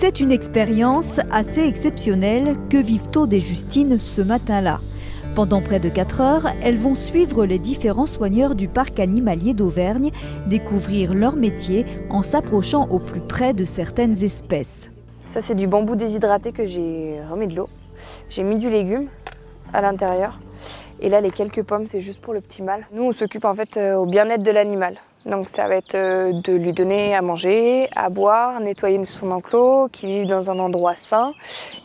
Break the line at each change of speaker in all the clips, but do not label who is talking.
C'est une expérience assez exceptionnelle que vivent Aude et Justine ce matin-là. Pendant près de 4 heures, elles vont suivre les différents soigneurs du parc animalier d'Auvergne, découvrir leur métier en s'approchant au plus près de certaines espèces.
Ça, c'est du bambou déshydraté que j'ai remis de l'eau. J'ai mis du légume à l'intérieur. Et là, les quelques pommes, c'est juste pour le petit mâle. Nous, on s'occupe en fait au bien-être de l'animal. Donc ça va être de lui donner à manger, à boire, nettoyer son enclos, qu'il vive dans un endroit sain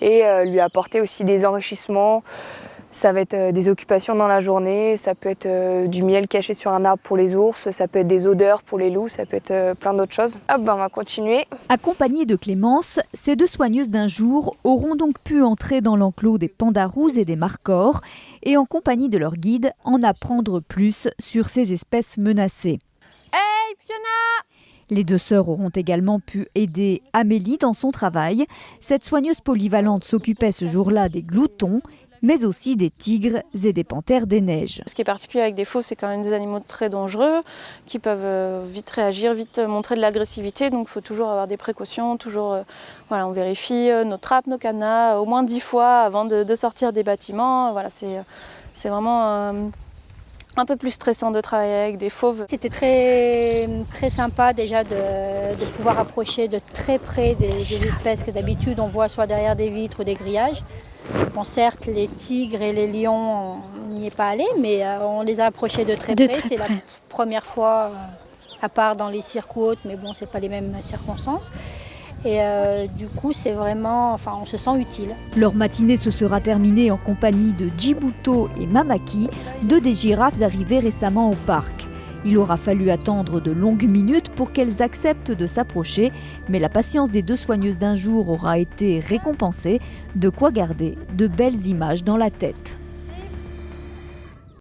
et lui apporter aussi des enrichissements. Ça va être des occupations dans la journée, ça peut être du miel caché sur un arbre pour les ours, ça peut être des odeurs pour les loups, ça peut être plein d'autres choses. Hop, on va continuer.
Accompagnées de Clémence, ces 2 soigneuses d'un jour auront donc pu entrer dans l'enclos des pandarous et des markhors et en compagnie de leur guide en apprendre plus sur ces espèces menacées.
Hey, Fiona!
Les 2 sœurs auront également pu aider Amélie dans son travail. Cette soigneuse polyvalente s'occupait ce jour-là des gloutons, mais aussi des tigres et des panthères des neiges.
Ce qui est particulier avec des fauves, c'est quand même des animaux très dangereux, qui peuvent vite réagir, vite montrer de l'agressivité, donc il faut toujours avoir des précautions, voilà, on vérifie nos trappes, nos cadenas, au moins 10 fois avant de sortir des bâtiments. Voilà, c'est vraiment un peu plus stressant de travailler avec des fauves.
C'était très sympa déjà de pouvoir approcher de très près des espèces que d'habitude on voit soit derrière des vitres ou des grillages. Bon, certes, les tigres et les lions, on n'y est pas allé, mais on les a approchés de très près. C'est la première fois, à part dans les cirques ou autres, mais bon, c'est pas les mêmes circonstances. Et du coup, c'est vraiment, on se sent utile.
Leur matinée se sera terminée en compagnie de Djibouto et Mamaki, 2 des girafes arrivées récemment au parc. Il aura fallu attendre de longues minutes pour qu'elles acceptent de s'approcher, mais la patience des 2 soigneuses d'un jour aura été récompensée, de quoi garder de belles images dans la tête.